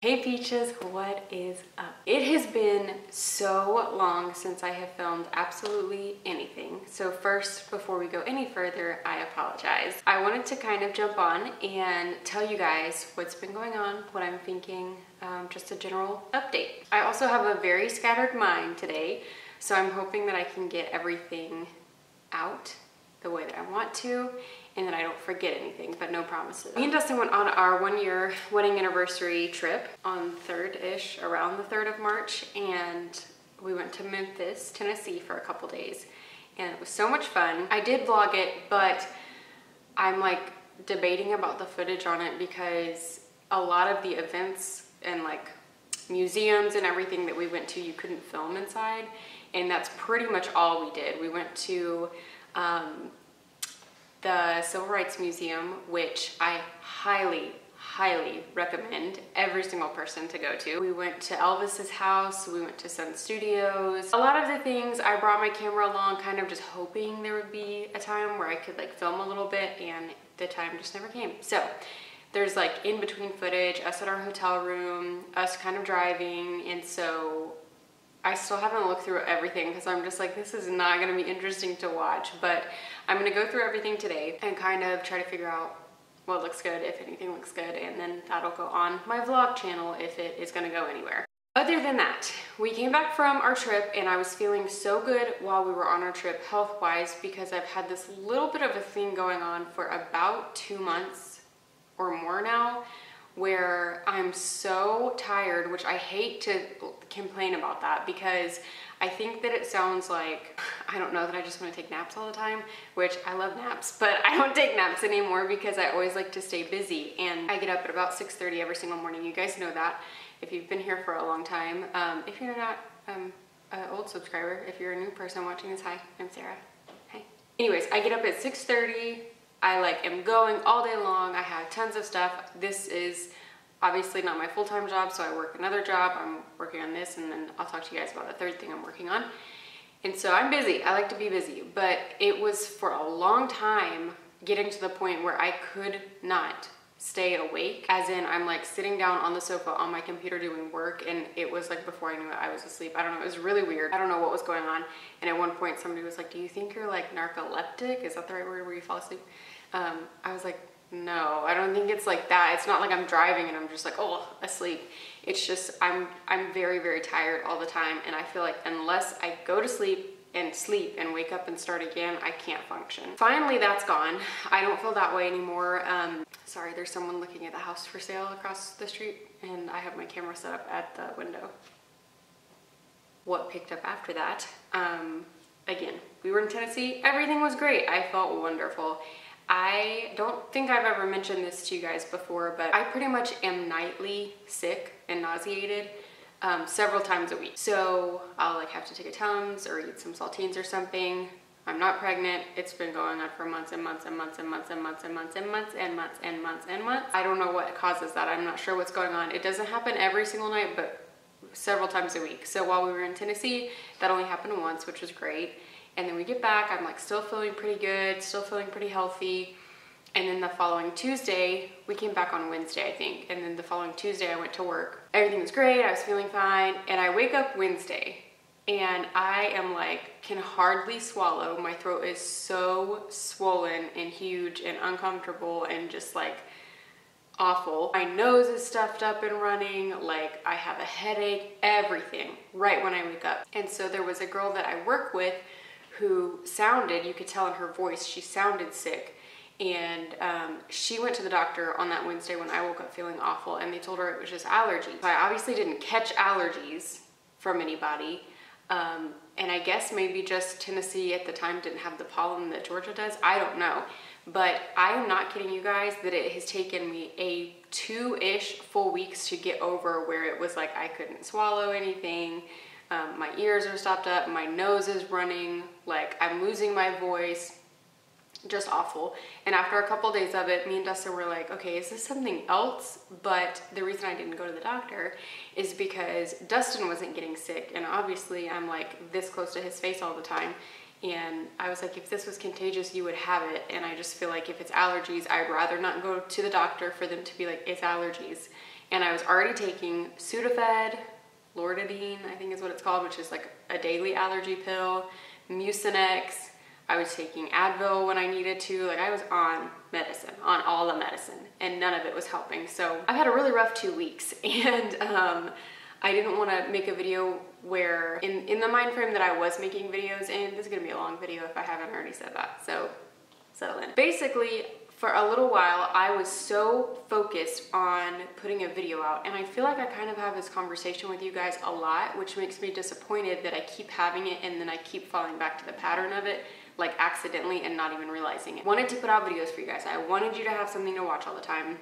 Hey Peaches, what is up? It has been so long since I have filmed absolutely anything. So first, before we go any further, I apologize. I wanted to kind of jump on and tell you guys what's been going on, what I'm thinking, just a general update. I also have a very scattered mind today, so I'm hoping that I can get everything out the way that I want to and that I don't forget anything, but no promises. Me and Dustin went on our 1-year wedding anniversary trip on around the 3rd of March, and we went to Memphis, Tennessee for a couple days, and it was so much fun. I did vlog it, but I'm like debating about the footage on it because a lot of the events and like museums and everything that we went to, you couldn't film inside, and that's pretty much all we did. We went to the Civil Rights Museum, which I highly recommend every single person to go to. We went to Elvis's house, we went to Sun Studios. A lot of the things, I brought my camera along kind of just hoping there would be a time where I could like film a little bit, and the time just never came. So there's like in between footage, us at our hotel room, us kind of driving, and so I still haven't looked through everything because I'm just like, this is not gonna be interesting to watch, but I'm gonna go through everything today and kind of try to figure out what looks good, if anything looks good, and then that'll go on my vlog channel if it is gonna go anywhere. Other than that, we came back from our trip and I was feeling so good while we were on our trip health-wise because I've had this little bit of a thing going on for about 2 months or more now, where I'm so tired, which I hate to complain about that because I think that it sounds like, I don't know, that I just want to take naps all the time, which I love naps, but I don't take naps anymore because I always like to stay busy, and I get up at about 6:30 every single morning. You guys know that if you've been here for a long time. If you're not an old subscriber, if you're a new person watching this, hi, I'm Sarah. Hi. Anyways, I get up at 6:30. I like am going all day long. I have tons of stuff. This is obviously not my full-time job, so I work another job. I'm working on this, and then I'll talk to you guys about the third thing I'm working on. And so I'm busy. I like to be busy, but it was for a long time getting to the point where I could not stay awake, as in I'm like sitting down on the sofa on my computer doing work, and it was like before I knew it, I was asleep. I don't know, it was really weird. I don't know what was going on. And at one point somebody was like, do you think you're like narcoleptic? Is that the right word, where you fall asleep? I was like, no, I don't think it's like that. It's not like I'm driving and I'm just like, oh, asleep. It's just, I'm very tired all the time. And I feel like unless I go to sleep and wake up and start again, I can't function. Finally, that's gone. I don't feel that way anymore. Sorry, there's someone looking at the house for sale across the street, and I have my camera set up at the window. What picked up after that? Again, we were in Tennessee. Everything was great. I felt wonderful. I don't think I've ever mentioned this to you guys before, but I pretty much am nightly sick and nauseated several times a week. So I'll like have to take a Tums or eat some saltines or something. I'm not pregnant. It's been going on for months and months and months and months and months and months and months and months and months and months. I don't know what causes that. I'm not sure what's going on. It doesn't happen every single night, but several times a week. So while we were in Tennessee, that only happened once, which was great. And then we get back, I'm like still feeling pretty good, still feeling pretty healthy. And then the following Tuesday, we came back on Wednesday, I think. And then the following Tuesday, I went to work. Everything was great, I was feeling fine. And I wake up Wednesday and I am like, can hardly swallow. My throat is so swollen and huge and uncomfortable and just like awful. My nose is stuffed up and running, like I have a headache, everything, right when I wake up. And so there was a girl that I work with who sounded, you could tell in her voice, she sounded sick. And she went to the doctor on that Wednesday when I woke up feeling awful, and they told her it was just allergies. So I obviously didn't catch allergies from anybody. And I guess maybe just Tennessee at the time didn't have the pollen that Georgia does. I don't know. But I am not kidding you guys that it has taken me a 2-ish full weeks to get over where it was like I couldn't swallow anything. My ears are stopped up, my nose is running, like I'm losing my voice, just awful. And after a couple days of it, me and Dustin were like, okay, is this something else? But the reason I didn't go to the doctor is because Dustin wasn't getting sick, and obviously I'm like this close to his face all the time. And I was like, if this was contagious, you would have it. And I just feel like if it's allergies, I'd rather not go to the doctor for them to be like, it's allergies. and I was already taking Sudafed, Loratadine, I think is what it's called, which is like a daily allergy pill, Mucinex. I was taking Advil when I needed to. Like, I was on medicine, on all the medicine, and none of it was helping. So I've had a really rough 2 weeks, and I didn't want to make a video where in the mind frame that I was making videos in. This is gonna be a long video if I haven't already said that, so settle in. Basically, for a little while, I was so focused on putting a video out, and I feel like I kind of have this conversation with you guys a lot, which makes me disappointed that I keep having it and then I keep falling back to the pattern of it, like accidentally and not even realizing it. I wanted to put out videos for you guys. I wanted you to have something to watch all the time.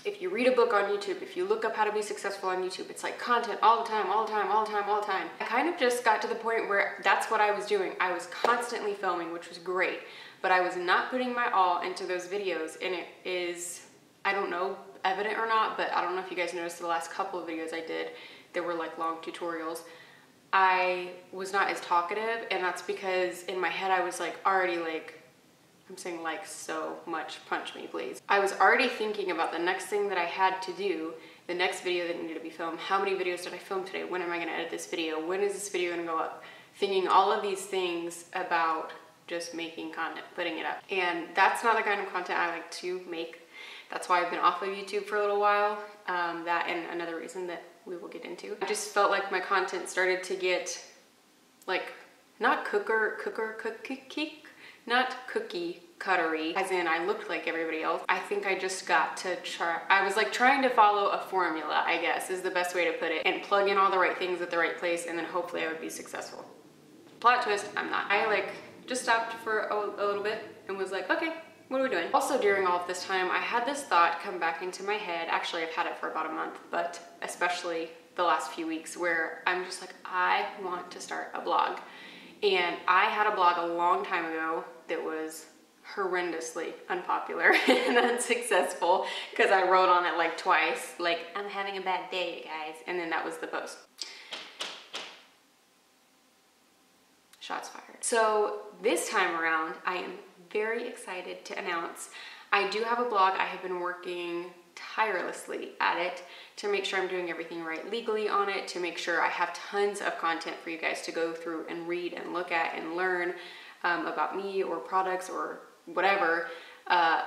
If you read a book on YouTube, if you look up how to be successful on YouTube, it's like content all the time, all the time, all the time, all the time. I kind of just got to the point where that's what I was doing. I was constantly filming, which was great, but I was not putting my all into those videos, and it is, I don't know, evident or not, but I don't know if you guys noticed the last couple of videos I did, they were like long tutorials. I was not as talkative, and that's because in my head I was like already like, I'm saying like so much, punch me please. I was already thinking about the next thing that I had to do, the next video that needed to be filmed. How many videos did I film today? When am I gonna edit this video? When is this video gonna go up? Thinking all of these things about just making content, putting it up. And that's not the kind of content I like to make. That's why I've been off of YouTube for a little while. That and another reason that we will get into. I just felt like my content started to get like, not cookie cuttery, as in I looked like everybody else. I think I just got to try, I was like trying to follow a formula, I guess is the best way to put it, and plug in all the right things at the right place, and then hopefully I would be successful. Plot twist, I'm not. I like just stopped for a little bit and was like, okay, what are we doing? Also during all of this time, I had this thought come back into my head. Actually, I've had it for about a month, but especially the last few weeks, where I'm just like, I want to start a blog. And I had a blog a long time ago that was horrendously unpopular and unsuccessful because I wrote on it like twice, like, I'm having a bad day, you guys. And then that was the post. Shots fired. So this time around, I am very excited to announce I do have a blog. I have been working tirelessly at it to make sure I'm doing everything right legally on it, to make sure I have tons of content for you guys to go through and read and look at and learn about me or products or whatever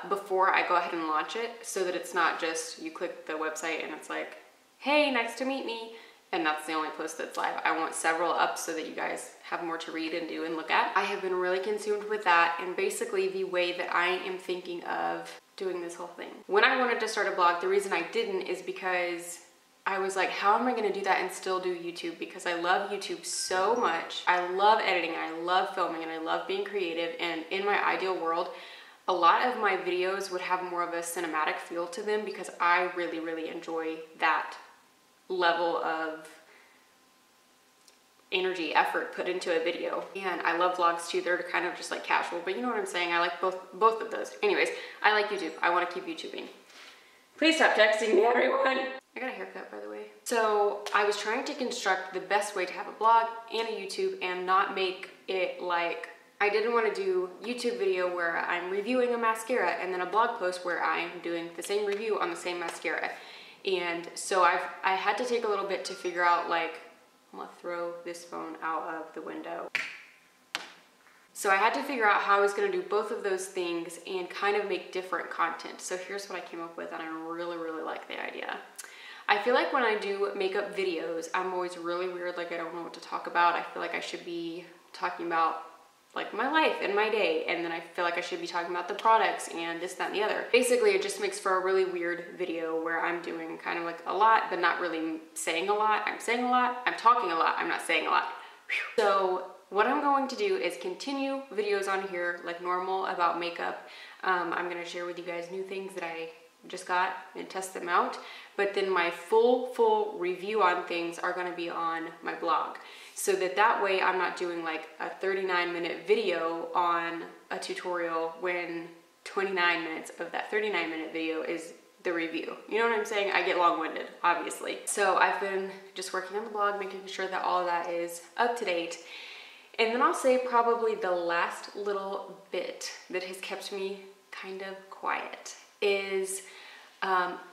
before I go ahead and launch it, so that it's not just you click the website and it's like, hey, nice to meet me, and that's the only post that's live. I want several up so that you guys have more to read and do and look at. I have been really consumed with that, and basically the way that I am thinking of doing this whole thing. When I wanted to start a blog, the reason I didn't is because I was like, how am I gonna do that and still do YouTube? Because I love YouTube so much. I love editing, and I love filming, and I love being creative, and in my ideal world, a lot of my videos would have more of a cinematic feel to them because I really, really enjoy that level of energy, effort put into a video. And I love vlogs too. They're kind of just like casual, but you know what I'm saying? I like both of those. Anyways, I like YouTube. I want to keep YouTubing. Please stop texting me, everyone. I got a haircut, by the way. So I was trying to construct the best way to have a blog and a YouTube and not make it like, I didn't want to do YouTube video where I'm reviewing a mascara and then a blog post where I'm doing the same review on the same mascara. And so I had to take a little bit to figure out, like, I'm gonna throw this phone out of the window. So I had to figure out how I was gonna do both of those things and kind of make different content. So here's what I came up with, and I really, really like the idea. I feel like when I do makeup videos, I'm always really weird, like I don't know what to talk about. I feel like I should be talking about like my life and my day, and then I feel like I should be talking about the products and this, that, and the other. Basically, it just makes for a really weird video where I'm doing kind of like a lot, but not really saying a lot. I'm saying a lot, I'm talking a lot, I'm not saying a lot. Whew. So what I'm going to do is continue videos on here like normal about makeup. I'm gonna share with you guys new things that I just got and test them out, but then my full review on things are gonna be on my blog, so that way I'm not doing like a 39-minute video on a tutorial when 29 minutes of that 39-minute video is the review. You know what I'm saying? I get long-winded, obviously. So I've been just working on the blog, making sure that all of that is up to date. And then I'll say probably the last little bit that has kept me kind of quiet is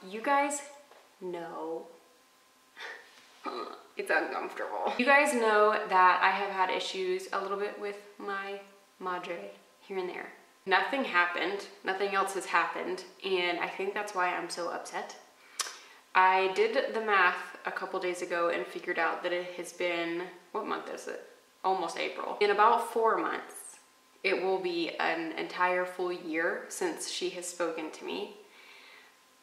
you guys No. It's uncomfortable. You guys know that I have had issues a little bit with my madre here and there. Nothing happened, nothing else has happened, and I think that's why I'm so upset. I did the math a couple days ago and figured out that it has been, what month is it? Almost April. In about 4 months, it will be an entire full year since she has spoken to me.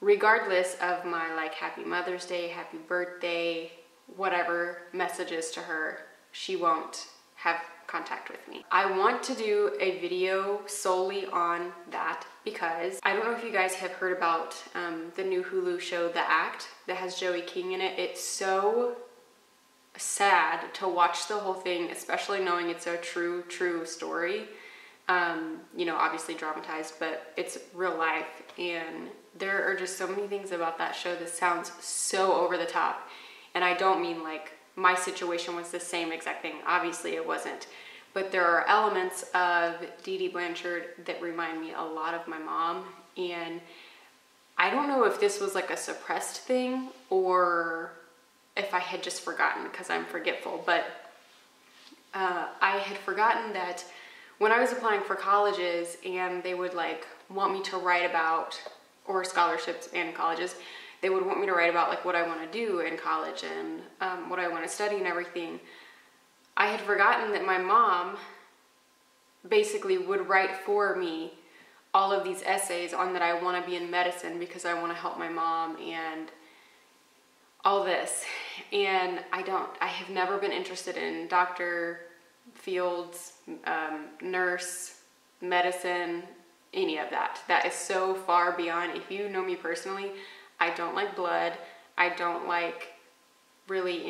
Regardless of my like happy Mother's Day, happy birthday, whatever messages to her, she won't have contact with me. I want to do a video solely on that because I don't know if you guys have heard about the new Hulu show, The Act, that has Joey King in it. It's so sad to watch the whole thing, especially knowing it's a true story. You know, obviously dramatized, but it's real life, and there are just so many things about that show that sounds so over the top. And I don't mean like my situation was the same exact thing. Obviously it wasn't. But there are elements of Dee Dee Blanchard that remind me a lot of my mom. And I don't know if this was like a suppressed thing or if I had just forgotten, because I'm forgetful. But I had forgotten that when I was applying for colleges and they would like want me to write about, or scholarships and colleges, they would want me to write about like what I want to do in college and what I want to study and everything. I had forgotten that my mom basically would write for me all of these essays on that I want to be in medicine because I want to help my mom and all this. And I have never been interested in doctor fields, nurse, medicine, any of that. That is so far beyond. If you know me personally, I don't like blood. I don't like really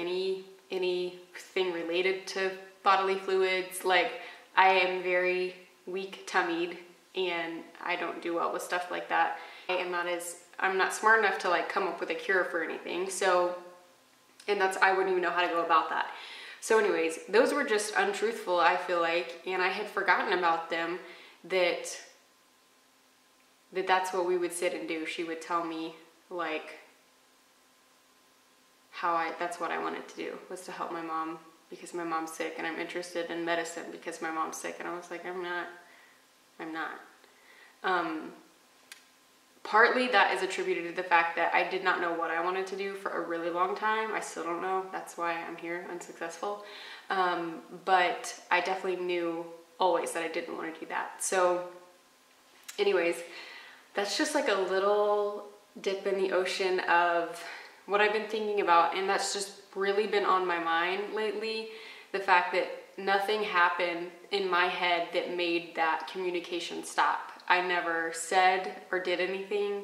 anything related to bodily fluids. Like, I am very weak-tummied and I don't do well with stuff like that. I'm not smart enough to like come up with a cure for anything. So, and I wouldn't even know how to go about that. So anyways, those were just untruthful, I feel like, and I had forgotten about them, that's what we would sit and do. She would tell me like that's what I wanted to do, was to help my mom because my mom's sick, and I'm interested in medicine because my mom's sick. And I was like, I'm not. Partly that is attributed to the fact that I did not know what I wanted to do for a really long time. I still don't know. That's why I'm here, unsuccessful. But I definitely knew always that I didn't want to do that. So anyways, that's just like a little dip in the ocean of what I've been thinking about. And that's just really been on my mind lately. The fact that nothing happened in my head that made that communication stop. I never said or did anything,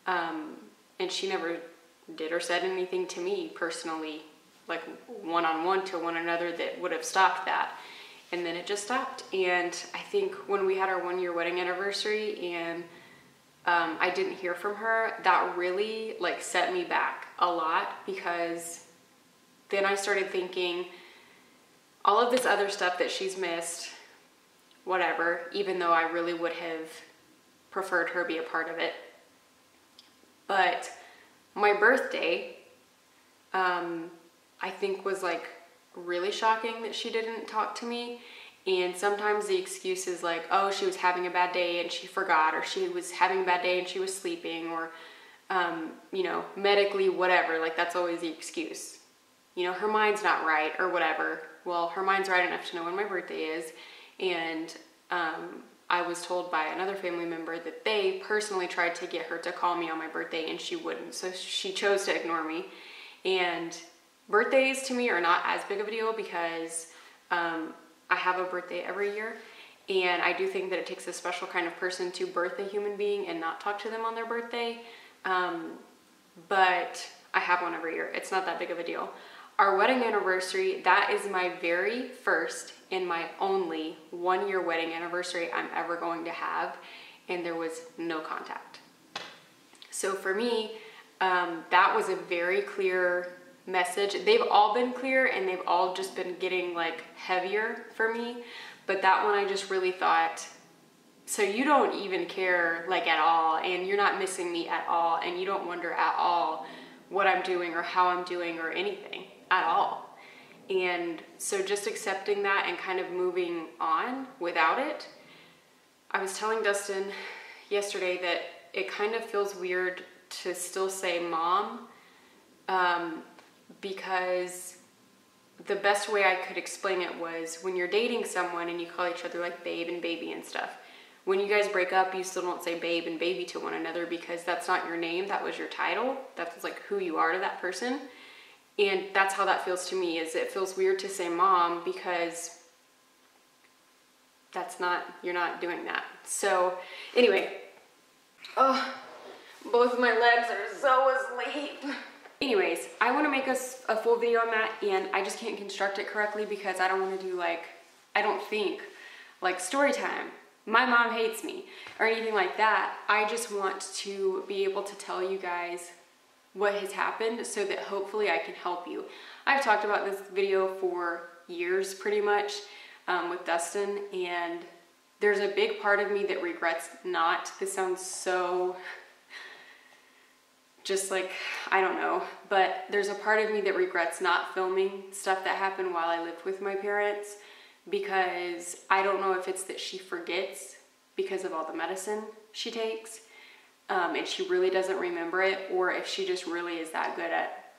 and she never did or said anything to me personally, like one-on-one to one another, that would have stopped that. And then it just stopped. And I think when we had our 1-year wedding anniversary and I didn't hear from her, that really like set me back a lot, because then I started thinking all of this other stuff that she's missed, whatever, even though I really would have preferred her be a part of it. But my birthday, I think was like really shocking that she didn't talk to me. And sometimes the excuse is like, oh, she was having a bad day and she forgot, or she was having a bad day and she was sleeping, or, you know, medically, whatever. Like, that's always the excuse. You know, her mind's not right or whatever. Well, her mind's right enough to know when my birthday is. And I was told by another family member that they personally tried to get her to call me on my birthday and she wouldn't. So she chose to ignore me. And birthdays to me are not as big of a deal because I have a birthday every year. And I do think that it takes a special kind of person to birth a human being and not talk to them on their birthday. But I have one every year. It's not that big of a deal. Our wedding anniversary, that is my very first and my only 1-year wedding anniversary I'm ever going to have, and there was no contact. So for me, that was a very clear message. They've all been clear and they've all just been getting like heavier for me, but that one I just really thought, so you don't even care like at all, and you're not missing me at all, and you don't wonder at all what I'm doing or how I'm doing or anything at all. And so just accepting that and kind of moving on without it. I was telling Dustin yesterday that it kind of feels weird to still say mom, because the best way I could explain it was when you're dating someone and you call each other like babe and baby and stuff. When you guys break up, you still don't say babe and baby to one another because that's not your name, that was your title. That's like who you are to that person. And that's how that feels to me, is it feels weird to say mom because that's not, you're not doing that. So anyway, oh, both of my legs are so asleep. Anyways, I want to make us a full video on that, and I just can't construct it correctly because I don't want to do like, I don't think like story time, my mom hates me, or anything like that. I just want to be able to tell you guys what has happened so that hopefully I can help you. I've talked about this video for years pretty much with Dustin, and there's a big part of me that regrets not. This sounds so just like, I don't know, but there's a part of me that regrets not filming stuff that happened while I lived with my parents, because I don't know if it's that she forgets because of all the medicine she takes, and she really doesn't remember it, or if she just really is that good at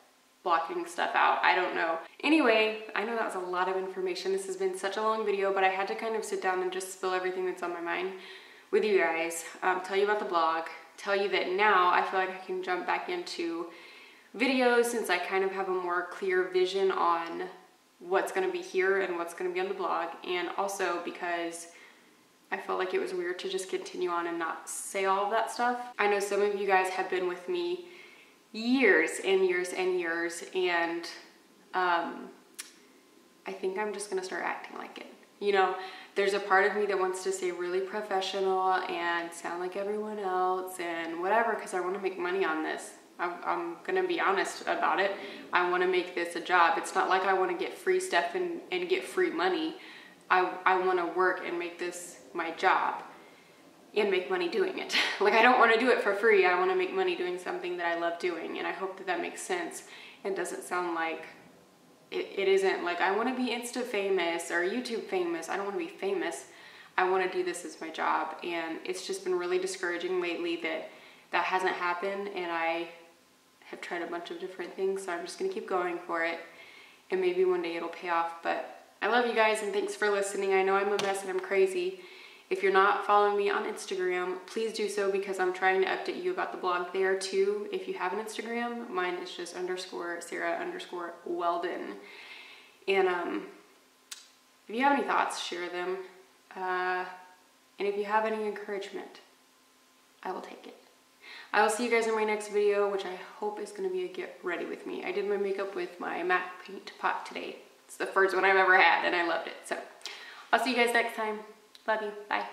blocking stuff out. I don't know. Anyway, I know that was a lot of information. This has been such a long video, but I had to kind of sit down and just spill everything that's on my mind with you guys, tell you about the blog, tell you that now I feel like I can jump back into videos since I kind of have a more clear vision on what's going to be here and what's going to be on the blog, and also because I felt like it was weird to just continue on and not say all of that stuff. I know some of you guys have been with me years and years and years, and I think I'm just going to start acting like it. You know, there's a part of me that wants to stay really professional and sound like everyone else and whatever, because I want to make money on this. I'm gonna be honest about it. I want to make this a job. It's not like I want to get free stuff and get free money. I want to work and make this my job and make money doing it. Like, I don't want to do it for free. I want to make money doing something that I love doing, and I hope that that makes sense and doesn't sound like it isn't like I want to be Insta famous or YouTube famous. I don't want to be famous. I want to do this as my job, and it's just been really discouraging lately that that hasn't happened, and I have tried a bunch of different things, so I'm just gonna keep going for it, and maybe one day it'll pay off. But I love you guys, and thanks for listening. I know I'm a mess and I'm crazy. If you're not following me on Instagram, please do so, because I'm trying to update you about the blog there too. If you have an Instagram, mine is just _Sarah_Weldon. And if you have any thoughts, share them. And if you have any encouragement, I will take it. I will see you guys in my next video, which I hope is going to be a get ready with me. I did my makeup with my MAC paint pot today. It's the first one I've ever had, and I loved it. So I'll see you guys next time. Love you. Bye.